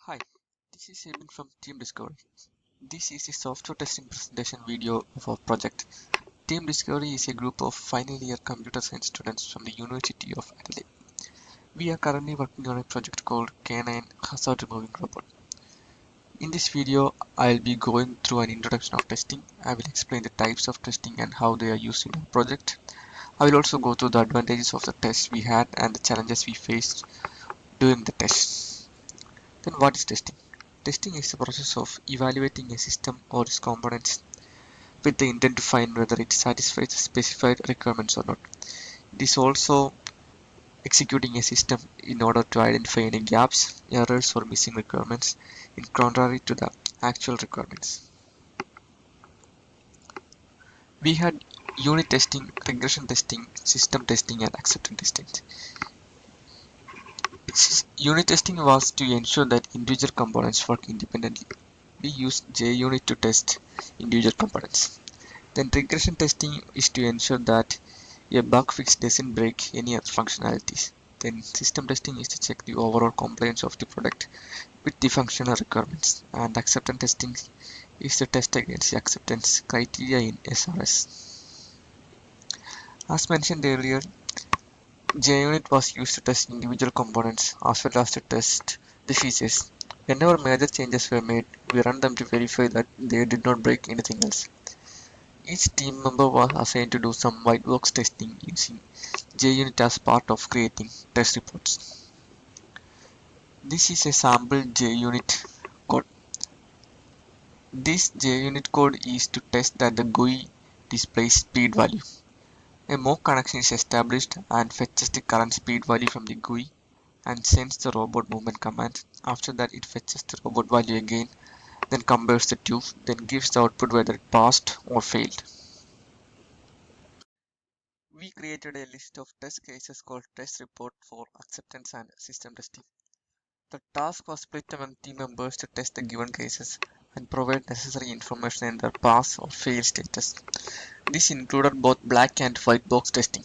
Hi, this is Ebin from Team Discovery. This is a software testing presentation video of our project. Team Discovery is a group of final year computer science students from the University of Adelaide. We are currently working on a project called Canine Hazard Removing Robot. In this video, I'll be going through an introduction of testing. I will explain the types of testing and how they are used in our project. I will also go through the advantages of the tests we had and the challenges we faced during the test. Then what is testing? Testing is the process of evaluating a system or its components with the intent to find whether it satisfies the specified requirements or not. It is also executing a system in order to identify any gaps, errors, or missing requirements in contrary to the actual requirements. We had unit testing, regression testing, system testing, and acceptance testing. Unit testing was to ensure that individual components work independently. We used JUnit to test individual components. Then regression testing is to ensure that a bug fix doesn't break any other functionalities. Then system testing is to check the overall compliance of the product with the functional requirements. And acceptance testing is to test against the acceptance criteria in SRS. As mentioned earlier, JUnit was used to test individual components as well as to test the features. Whenever major changes were made, we run them to verify that they did not break anything else. Each team member was assigned to do some white box testing using JUnit as part of creating test reports. This is a sample JUnit code. This JUnit code is to test that the GUI displays speed value. A mock connection is established and fetches the current speed value from the GUI and sends the robot movement command. After that, it fetches the robot value again, then compares the two, then gives the output whether it passed or failed. We created a list of test cases called test report for acceptance and system testing. The task was split among team members to test the given cases and provide necessary information in their pass or fail status. This included both black and white box testing.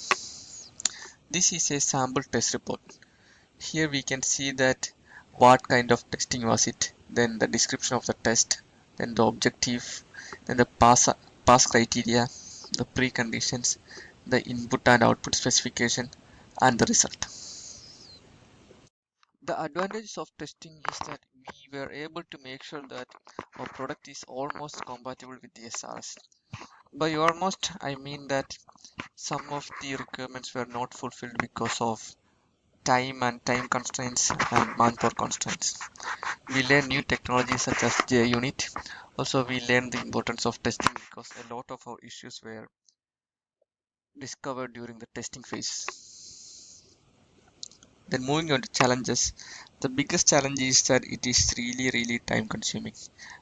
This is a sample test report. Here we can see that what kind of testing was it, then the description of the test, then the objective, then the pass criteria, the preconditions, the input and output specification, and the result. The advantages of testing is that we were able to make sure that our product is almost compatible with the SRS. By almost, I mean that some of the requirements were not fulfilled because of time constraints and manpower constraints. We learned new technologies such as JUnit. Also, we learned the importance of testing because a lot of our issues were discovered during the testing phase. Then moving on to challenges, the biggest challenge is that it is really time consuming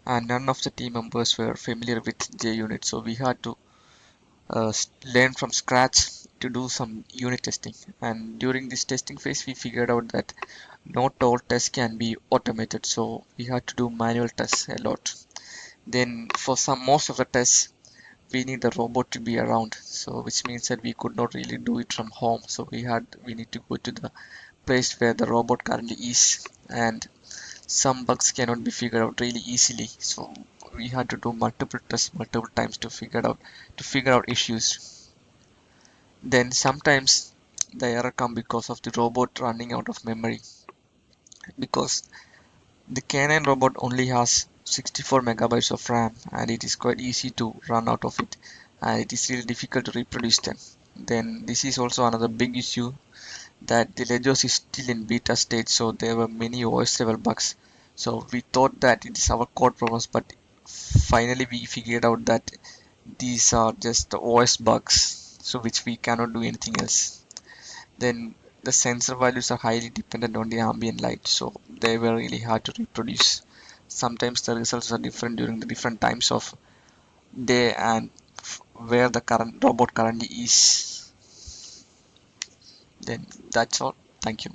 and none of the team members were familiar with JUnit, so we had to learn from scratch to do some unit testing, and during this testing phase we figured out that not all tests can be automated, so we had to do manual tests a lot. Then for some most of the tests we need the robot to be around, so which means that we could not really do it from home, so we need to go to the place where the robot currently is, and some bugs cannot be figured out really easily, so we had to do multiple tests multiple times to figure out issues. Then sometimes the error come because of the robot running out of memory, because the canine robot only has 64 megabytes of RAM and it is quite easy to run out of it, and it is really difficult to reproduce them. Then this is also another big issue, that the Legos is still in beta stage, so there were many OS level bugs. So we thought that it is our code problems, but finally we figured out that these are just the OS bugs, so which we cannot do anything else. Then the sensor values are highly dependent on the ambient light, so they were really hard to reproduce. Sometimes the results are different during the different times of day and where the current robot currently is. Then that's all. Thank you.